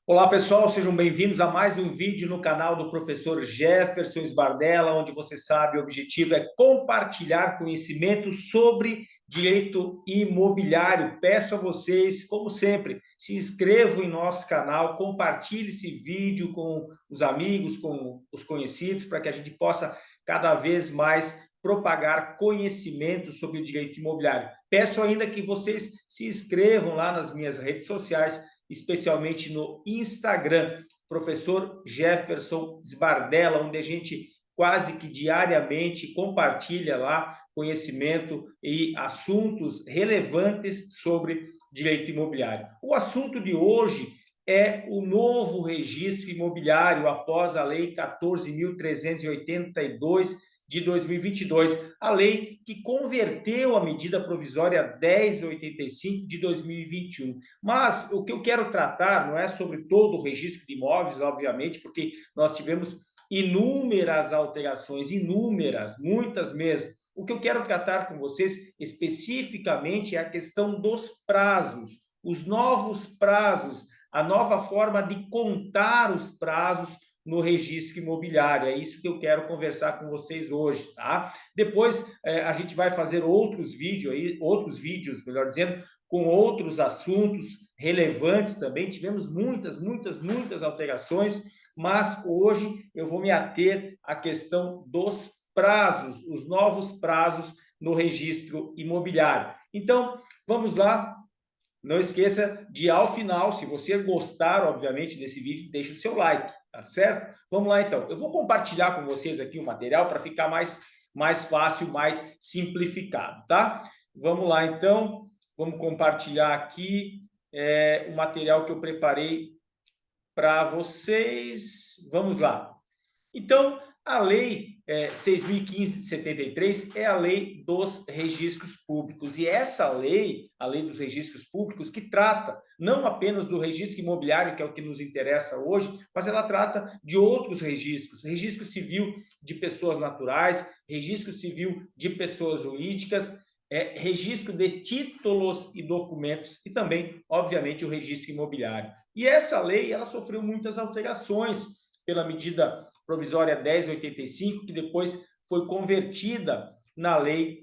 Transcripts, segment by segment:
Olá pessoal, sejam bem-vindos a mais um vídeo no canal do professor Jefferson Sbardella, onde você sabe o objetivo é compartilhar conhecimento sobre direito imobiliário. Peço a vocês, como sempre, se inscrevam em nosso canal, compartilhe esse vídeo com os amigos, com os conhecidos, para que a gente possa cada vez mais propagar conhecimento sobre o direito imobiliário. Peço ainda que vocês se inscrevam lá nas minhas redes sociais, especialmente no Instagram, professor Jefferson Sbardella, onde a gente quase que diariamente compartilha lá conhecimento e assuntos relevantes sobre direito imobiliário. O assunto de hoje é o novo registro imobiliário após a Lei 14.382 de 2022, a lei que converteu a medida provisória 1085 de 2021. Mas o que eu quero tratar não é sobre todo o registro de imóveis, obviamente, porque nós tivemos inúmeras alterações, inúmeras, muitas mesmo. O que eu quero tratar com vocês especificamente é a questão dos prazos, os novos prazos, a nova forma de contar os prazos no registro imobiliário. É isso que eu quero conversar com vocês hoje, tá? Depois a gente vai fazer outros vídeos, melhor dizendo, com outros assuntos relevantes também. Tivemos muitas alterações, mas hoje eu vou me ater à questão dos prazos, os novos prazos no registro imobiliário. Então, vamos lá. Não esqueça de, ao final, se você gostar, obviamente, desse vídeo, deixe o seu like, tá certo? Vamos lá, então. Eu vou compartilhar com vocês aqui o material para ficar mais fácil, mais simplificado, tá? Vamos lá, então. Vamos compartilhar aqui o material que eu preparei para vocês. Vamos lá. Então, a Lei 6.015 de 73 é a lei dos registros públicos. E essa lei, a lei dos registros públicos, que trata não apenas do registro imobiliário, que é o que nos interessa hoje, mas ela trata de outros registros. Registro civil de pessoas naturais, registro civil de pessoas jurídicas, registro de títulos e documentos e também, obviamente, o registro imobiliário. E essa lei, ela sofreu muitas alterações pela medida provisória 1085, que depois foi convertida na Lei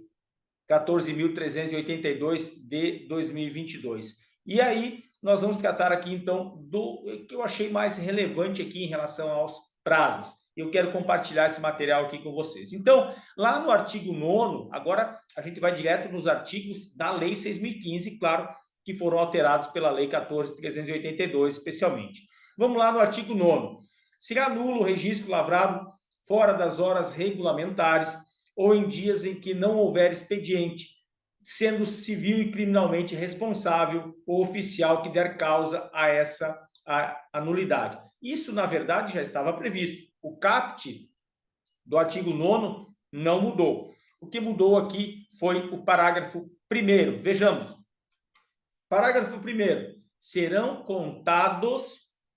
14.382 de 2022. E aí, nós vamos tratar aqui, então, do que eu achei mais relevante aqui em relação aos prazos. Eu quero compartilhar esse material aqui com vocês. Então, lá no artigo 9º, agora a gente vai direto nos artigos da Lei 6.015, claro, que foram alterados pela Lei 14.382, especialmente. Vamos lá no artigo 9º. Será nulo o registro lavrado fora das horas regulamentares ou em dias em que não houver expediente, sendo civil e criminalmente responsável o oficial que der causa a essa nulidade. Isso, na verdade, já estava previsto. O caput do artigo 9º não mudou. O que mudou aqui foi o parágrafo 1º. Vejamos. Parágrafo 1º. Serão contados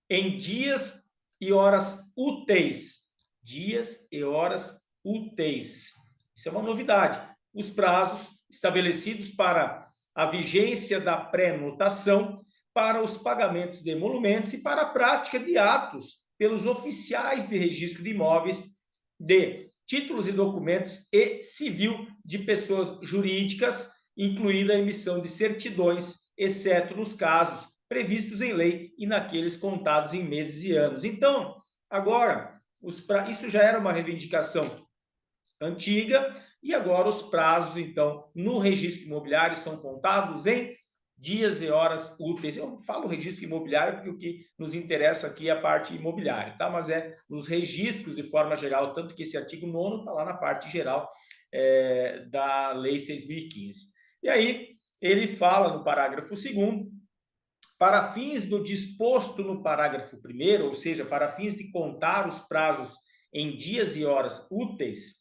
em dias e horas úteis. Dias e horas úteis. Isso é uma novidade. Os prazos estabelecidos para a vigência da pré-notação, para os pagamentos de emolumentos e para a prática de atos pelos oficiais de registro de imóveis, de títulos e documentos e civil de pessoas jurídicas, incluída a emissão de certidões, exceto nos casos previstos em lei e naqueles contados em meses e anos. Então, agora, isso já era uma reivindicação antiga e agora os prazos, então, no registro imobiliário são contados em dias e horas úteis. Eu falo registro imobiliário porque o que nos interessa aqui é a parte imobiliária, tá? Mas é nos registros de forma geral, tanto que esse artigo 9º está lá na parte geral da Lei 6.015. E aí ele fala no parágrafo 2º, para fins do disposto no parágrafo 1º, ou seja, para fins de contar os prazos em dias e horas úteis,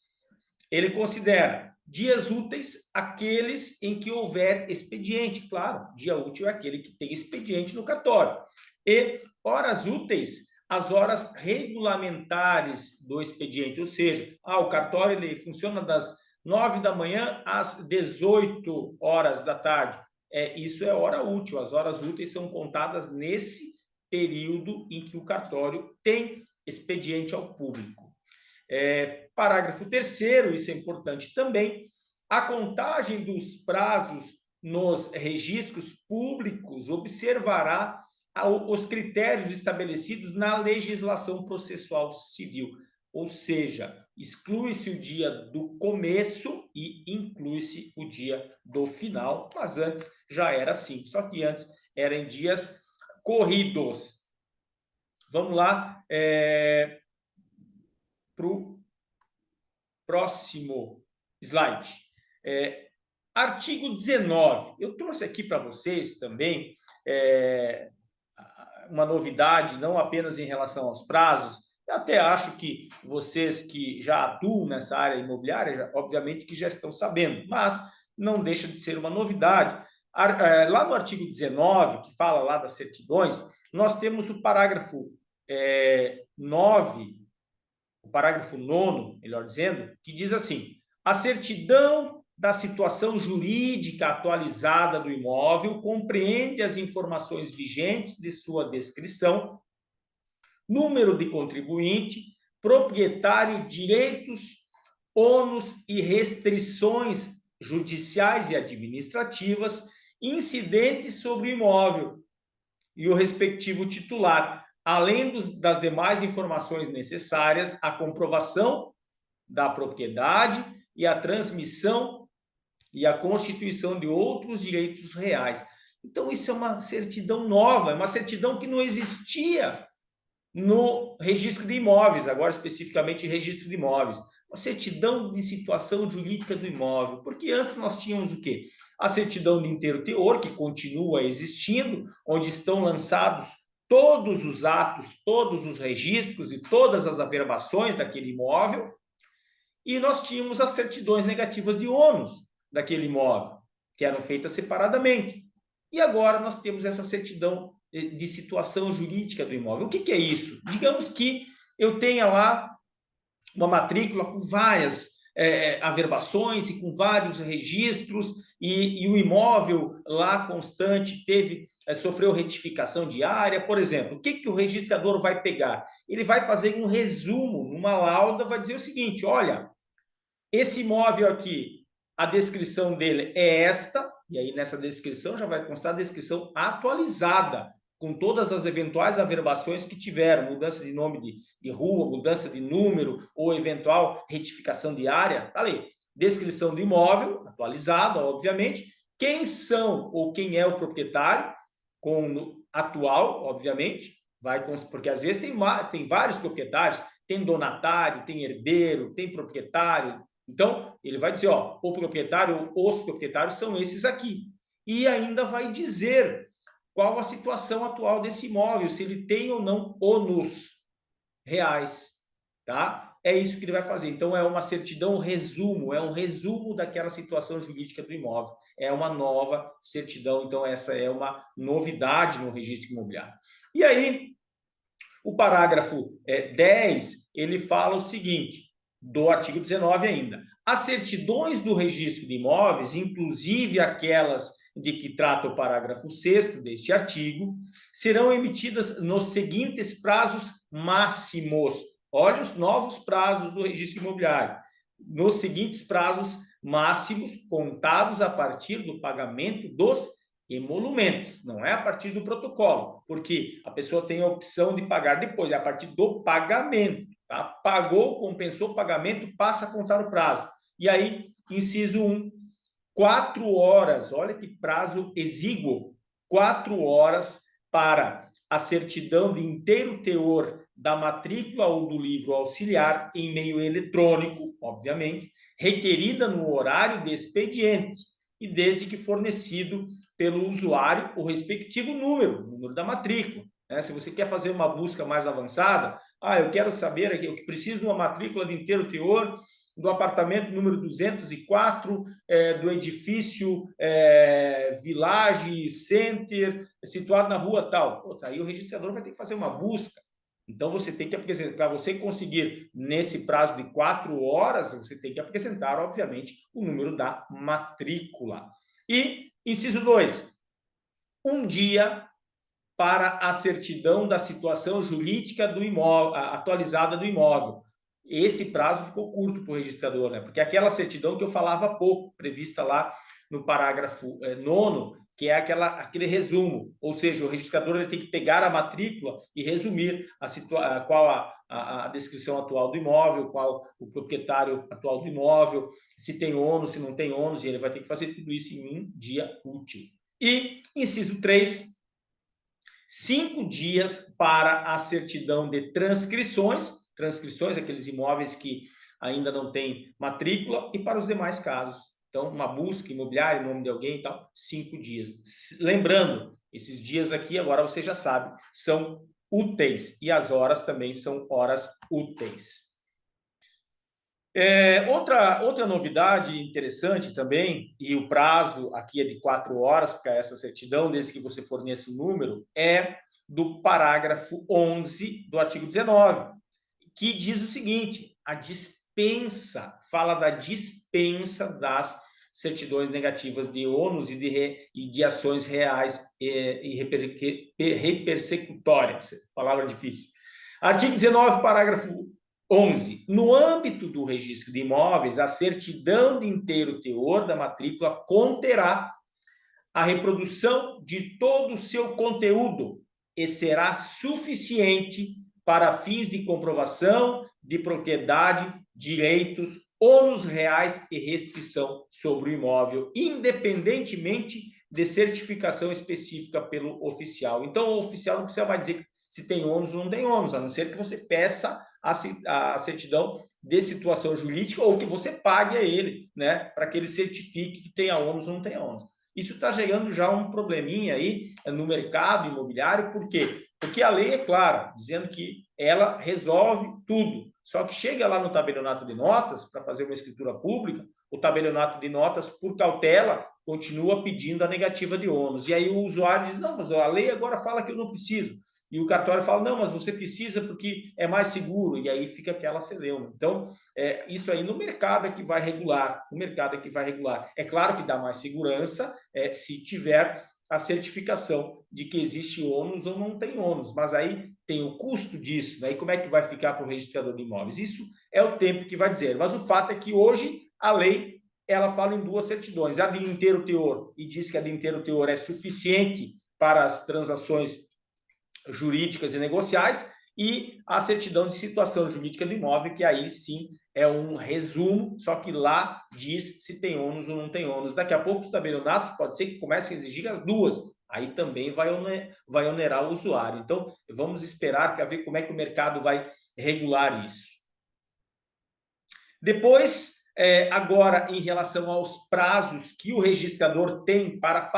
ele considera dias úteis aqueles em que houver expediente. Claro, dia útil é aquele que tem expediente no cartório. E horas úteis, as horas regulamentares do expediente, ou seja, o cartório ele funciona das 9 da manhã às 18 horas da tarde. Isso é hora útil. As horas úteis são contadas nesse período em que o cartório tem expediente ao público. Parágrafo 3º, isso é importante também, a contagem dos prazos nos registros públicos observará os critérios estabelecidos na legislação processual civil, ou seja, exclui-se o dia do começo e inclui-se o dia do final, mas antes já era assim, só que antes era em dias corridos. Vamos lá para o próximo slide. Artigo 19. Eu trouxe aqui para vocês também uma novidade, não apenas em relação aos prazos. Eu até acho que vocês que já atuam nessa área imobiliária, obviamente que já estão sabendo, mas não deixa de ser uma novidade. Lá no artigo 19, que fala lá das certidões, nós temos o parágrafo 9, o parágrafo 9º, melhor dizendo, que diz assim: a certidão da situação jurídica atualizada do imóvel compreende as informações vigentes de sua descrição, número de contribuinte, proprietário, direitos, ônus e restrições judiciais e administrativas incidentes sobre o imóvel e o respectivo titular, além das demais informações necessárias à comprovação da propriedade e à transmissão e à constituição de outros direitos reais. Então, isso é uma certidão nova, é uma certidão que não existia no registro de imóveis, agora especificamente registro de imóveis. Uma certidão de situação jurídica do imóvel, porque antes nós tínhamos o quê? A certidão de inteiro teor, que continua existindo, onde estão lançados todos os atos, todos os registros e todas as averbações daquele imóvel, e nós tínhamos as certidões negativas de ônus daquele imóvel, que eram feitas separadamente. E agora nós temos essa certidão de situação jurídica do imóvel. O que é isso? Digamos que eu tenha lá uma matrícula com várias averbações e com vários registros, e o imóvel lá constante sofreu retificação diária, por exemplo. O que o registrador vai pegar? Ele vai fazer um resumo, numa lauda, vai dizer o seguinte: olha, esse imóvel aqui, a descrição dele é esta, e aí nessa descrição já vai constar a descrição atualizada, com todas as eventuais averbações que tiveram, mudança de nome de rua, mudança de número ou eventual retificação de área, tá ali. Descrição do imóvel, atualizada, obviamente, quem são ou quem é o proprietário, atual, obviamente, porque às vezes tem vários proprietários, tem donatário, tem herdeiro, tem proprietário. Então, ele vai dizer, ó, o proprietário, os proprietários são esses aqui. E ainda vai dizer qual a situação atual desse imóvel, se ele tem ou não ônus reais, tá? É isso que ele vai fazer. Então, é uma certidão resumo, é um resumo daquela situação jurídica do imóvel. É uma nova certidão, então essa é uma novidade no registro imobiliário. E aí, o parágrafo 10, ele fala o seguinte, do artigo 19 ainda: as certidões do registro de imóveis, inclusive aquelas de que trata o parágrafo 6º deste artigo, serão emitidas nos seguintes prazos máximos. Olha os novos prazos do registro imobiliário. Nos seguintes prazos máximos, contados a partir do pagamento dos emolumentos, não é a partir do protocolo, porque a pessoa tem a opção de pagar depois, é a partir do pagamento. Tá? Pagou, compensou o pagamento, passa a contar o prazo. E aí, inciso 1, 4 horas, olha que prazo exíguo, 4 horas para a certidão de inteiro teor da matrícula ou do livro auxiliar em meio eletrônico, obviamente, requerida no horário de expediente e desde que fornecido pelo usuário o respectivo número da matrícula. Se você quer fazer uma busca mais avançada, eu quero saber aqui, eu preciso de uma matrícula de inteiro teor do apartamento número 204, do edifício Village Center, situado na rua tal. Aí o registrador vai ter que fazer uma busca. Então, você tem que apresentar, para você conseguir, nesse prazo de 4 horas, você tem que apresentar, obviamente, o número da matrícula. E, inciso 2, um dia para a certidão da situação jurídica do imóvel, atualizada do imóvel. Esse prazo ficou curto para o registrador, né? Porque aquela certidão que eu falava há pouco, prevista lá no parágrafo 9º, que é aquele resumo, ou seja, o registrador ele tem que pegar a matrícula e resumir qual a descrição atual do imóvel, qual o proprietário atual do imóvel, se tem ônus, se não tem ônus, e ele vai ter que fazer tudo isso em um dia útil. E, inciso 3, 5 dias para a certidão de transcrições, aqueles imóveis que ainda não têm matrícula, e para os demais casos. Então, uma busca imobiliária em nome de alguém e tal, 5 dias. Lembrando, esses dias aqui, agora você já sabe, são úteis, e as horas também são horas úteis. Outra novidade interessante também, e o prazo aqui é de 4 horas para essa certidão, desde que você forneça o número, é do parágrafo 11 do artigo 19, que diz o seguinte: a dispensa, fala da dispensa das certidões negativas de ônus e de ações reais e repersecutórias. Palavra difícil. Artigo 19, parágrafo 11. No âmbito do registro de imóveis, a certidão de inteiro teor da matrícula conterá a reprodução de todo o seu conteúdo e será suficiente para fins de comprovação de propriedade, direitos, ônus reais e restrição sobre o imóvel, independentemente de certificação específica pelo oficial. Então, o oficial não precisa mais dizer se tem ônus ou não tem ônus, a não ser que você peça a certidão de situação jurídica ou que você pague a ele, né, para que ele certifique que tenha ônus ou não tenha ônus. Isso está gerando já um probleminha aí no mercado imobiliário, por quê? Porque a lei é clara, dizendo que ela resolve tudo. Só que chega lá no tabelionato de notas, para fazer uma escritura pública, o tabelionato de notas, por cautela, continua pedindo a negativa de ônus. E aí o usuário diz, não, mas a lei agora fala que eu não preciso. E o cartório fala, não, mas você precisa porque é mais seguro. E aí fica aquela celeuma. Então, isso aí no mercado é que vai regular. No mercado é que vai regular. É claro que dá mais segurança se tiver a certificação de que existe ônus ou não tem ônus. Mas aí tem o custo disso, né? E como é que vai ficar para o registrador de imóveis? Isso é o tempo que vai dizer. Mas o fato é que hoje a lei ela fala em 2 certidões. A de inteiro teor, e diz que a de inteiro teor é suficiente para as transações jurídicas e negociais, e a certidão de situação jurídica do imóvel, que aí sim é um resumo, só que lá diz se tem ônus ou não tem ônus. Daqui a pouco os tabelionatos pode ser que comecem a exigir as 2, aí também vai onerar o usuário. Então, vamos esperar para ver como é que o mercado vai regular isso. Depois, agora, em relação aos prazos que o registrador tem para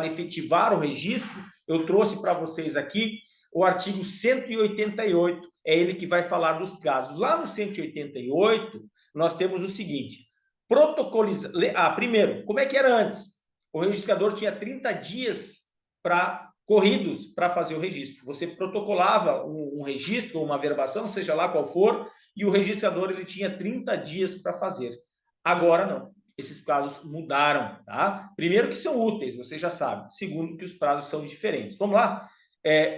efetivar o registro, eu trouxe para vocês aqui o artigo 188, é ele que vai falar dos casos. Lá no 188, nós temos o seguinte, primeiro, como é que era antes? O registrador tinha 30 dias corridos para fazer o registro. Você protocolava um registro, uma averbação, seja lá qual for, e o registrador ele tinha 30 dias para fazer. Agora não. Esses prazos mudaram, tá? Primeiro que são úteis, você já sabe. Segundo que os prazos são diferentes. Vamos lá?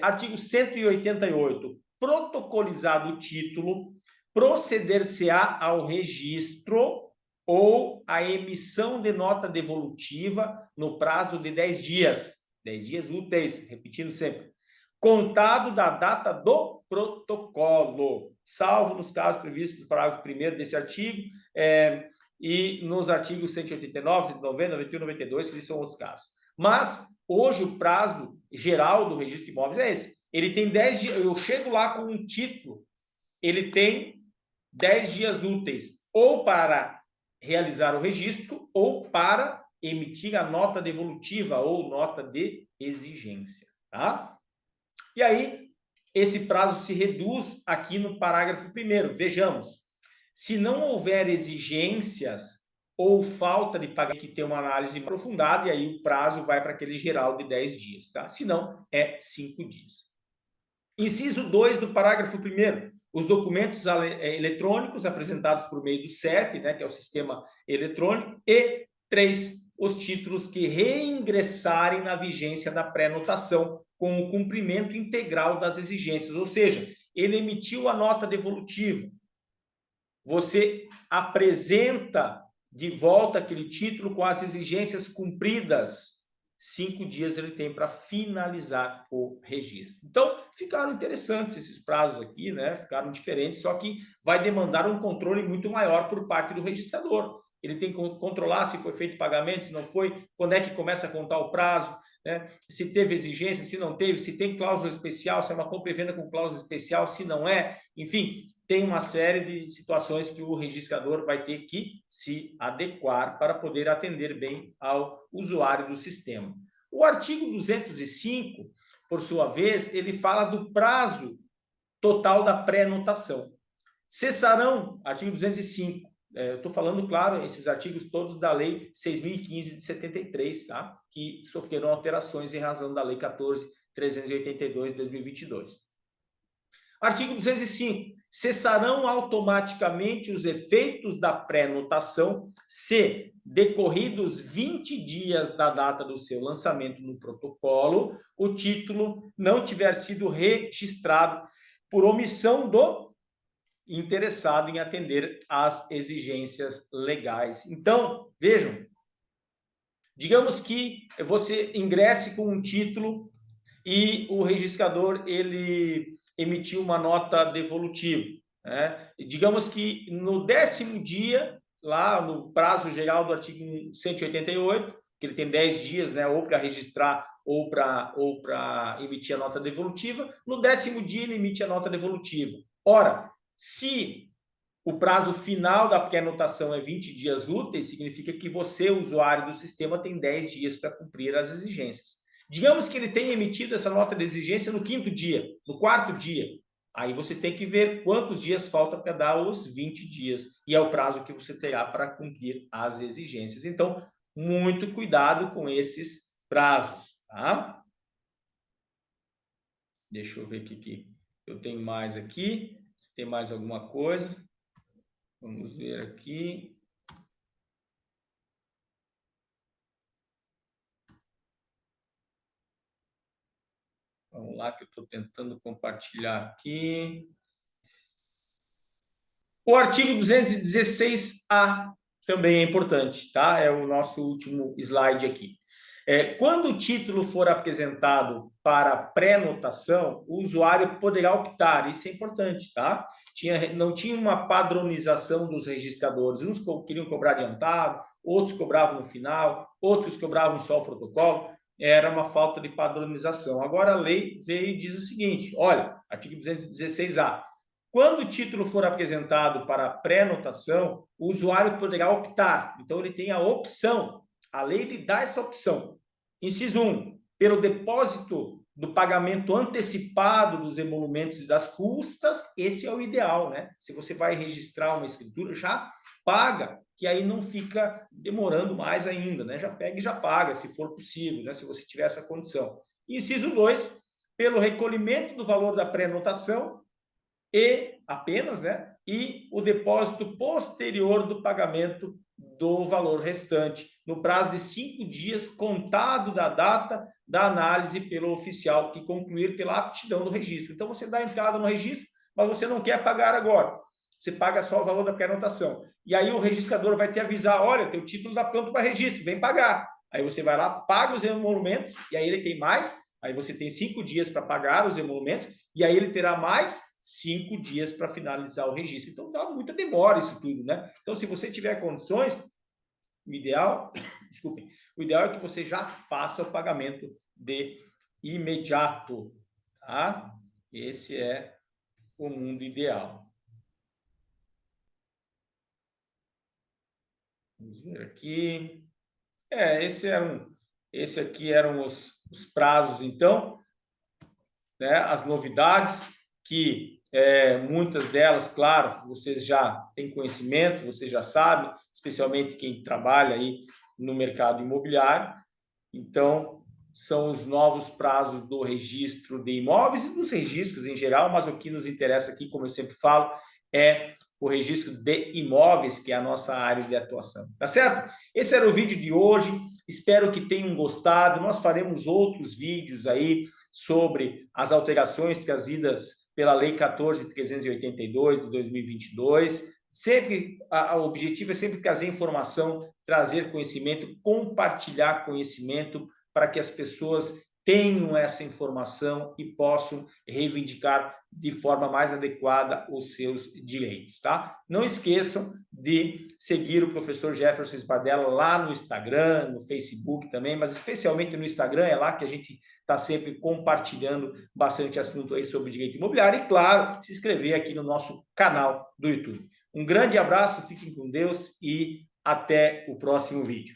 Artigo 188. Protocolizado o título, proceder-se-á ao registro ou à emissão de nota devolutiva no prazo de 10 dias. 10 dias úteis, repetindo sempre. Contado da data do protocolo, salvo nos casos previstos no parágrafo 1º desse artigo, e nos artigos 189, 190, 91, 92, que são outros casos. Mas, hoje, o prazo geral do registro de imóveis é esse. Ele tem 10 dias, eu chego lá com um título, ele tem 10 dias úteis, ou para realizar o registro, ou para emitir a nota devolutiva, ou nota de exigência, tá? E aí, esse prazo se reduz aqui no parágrafo 1º. Vejamos, se não houver exigências ou falta de pagamento, que tem uma análise aprofundada, e aí o prazo vai para aquele geral de 10 dias, tá? Se não, é 5 dias. Inciso 2 do parágrafo 1º. Os documentos eletrônicos apresentados por meio do CEP, né, que é o sistema eletrônico, e 3. os títulos que reingressarem na vigência da pré-notação com o cumprimento integral das exigências, ou seja, ele emitiu a nota devolutiva, você apresenta de volta aquele título com as exigências cumpridas, 5 dias ele tem para finalizar o registro. Então, ficaram interessantes esses prazos aqui, né? Ficaram diferentes, só que vai demandar um controle muito maior por parte do registrador. Ele tem que controlar se foi feito pagamento, se não foi, quando é que começa a contar o prazo, né? Se teve exigência, se não teve, se tem cláusula especial, se é uma compra e venda com cláusula especial, se não é, enfim, tem uma série de situações que o registrador vai ter que se adequar para poder atender bem ao usuário do sistema. O artigo 205, por sua vez, ele fala do prazo total da pré-notação. Cessarão, artigo 205, eu estou falando, claro, esses artigos todos da Lei 6.015 de 73, tá? Que sofreram alterações em razão da Lei 14.382 de 2022. Artigo 205. Cessarão automaticamente os efeitos da pré-notação se, decorridos 20 dias da data do seu lançamento no protocolo, o título não tiver sido registrado por omissão do interessado em atender às exigências legais. Então, vejam, digamos que você ingresse com um título e o registrador ele emitiu uma nota devolutiva, né? E digamos que no 10º dia, lá no prazo geral do artigo 188, que ele tem 10 dias, né, ou para registrar ou para emitir a nota devolutiva, no 10º dia ele emite a nota devolutiva. Ora, se o prazo final da pré-notação é 20 dias úteis, significa que você, usuário do sistema, tem 10 dias para cumprir as exigências. Digamos que ele tenha emitido essa nota de exigência no 5º dia, no 4º dia. Aí você tem que ver quantos dias falta para dar os 20 dias. E é o prazo que você terá para cumprir as exigências. Então, muito cuidado com esses prazos, tá? Deixa eu ver o que eu tenho mais aqui. Se tem mais alguma coisa. Vamos ver aqui. Vamos lá que eu estou tentando compartilhar aqui. O artigo 216A também é importante, tá? É o nosso último slide aqui. Quando o título for apresentado para pré-notação, o usuário poderá optar, isso é importante, tá? Não tinha uma padronização dos registradores, uns queriam cobrar adiantado, outros cobravam no final, outros cobravam só o protocolo, era uma falta de padronização. Agora a lei veio e diz o seguinte, olha, artigo 216A, quando o título for apresentado para pré-notação, o usuário poderá optar. Então, ele tem a opção. A lei lhe dá essa opção. Inciso 1. Pelo depósito do pagamento antecipado dos emolumentos e das custas, esse é o ideal, né? Se você vai registrar uma escritura, já paga, que aí não fica demorando mais ainda, né? Já pega e já paga, se for possível, né? Se você tiver essa condição. Inciso 2. Pelo recolhimento do valor da pré-notação, e apenas, né? E o depósito posterior do pagamento do valor restante, no prazo de 5 dias, contado da data da análise pelo oficial que concluir pela aptidão do registro. Então, você dá entrada no registro, mas você não quer pagar agora. Você paga só o valor da pré-notação. E aí o registrador vai te avisar, olha, teu título está pronto para registro, vem pagar. Aí você vai lá, paga os emolumentos, e aí ele tem mais, aí você tem 5 dias para pagar os emolumentos, e aí ele terá mais 5 dias para finalizar o registro. Então, dá muita demora isso tudo, né? Então, se você tiver condições, o ideal, desculpem, o ideal é que você já faça o pagamento de imediato, tá? Esse é o mundo ideal. Vamos ver aqui. Esse aqui eram os prazos, então, né? As novidades que muitas delas, claro, vocês já têm conhecimento, vocês já sabem, especialmente quem trabalha aí no mercado imobiliário. Então, são os novos prazos do registro de imóveis e dos registros em geral, mas o que nos interessa aqui, como eu sempre falo, é o registro de imóveis, que é a nossa área de atuação, tá certo? Esse era o vídeo de hoje, espero que tenham gostado. Nós faremos outros vídeos aí sobre as alterações trazidas pela Lei 14.382 de 2022. Sempre, o objetivo é sempre trazer informação, trazer conhecimento, compartilhar conhecimento para que as pessoas tenham essa informação e possam reivindicar de forma mais adequada os seus direitos, tá? Não esqueçam de seguir o professor Jefferson Sbardella lá no Instagram, no Facebook também, mas especialmente no Instagram, é lá que a gente está sempre compartilhando bastante assunto aí sobre direito imobiliário e, claro, se inscrever aqui no nosso canal do YouTube. Um grande abraço, fiquem com Deus e até o próximo vídeo.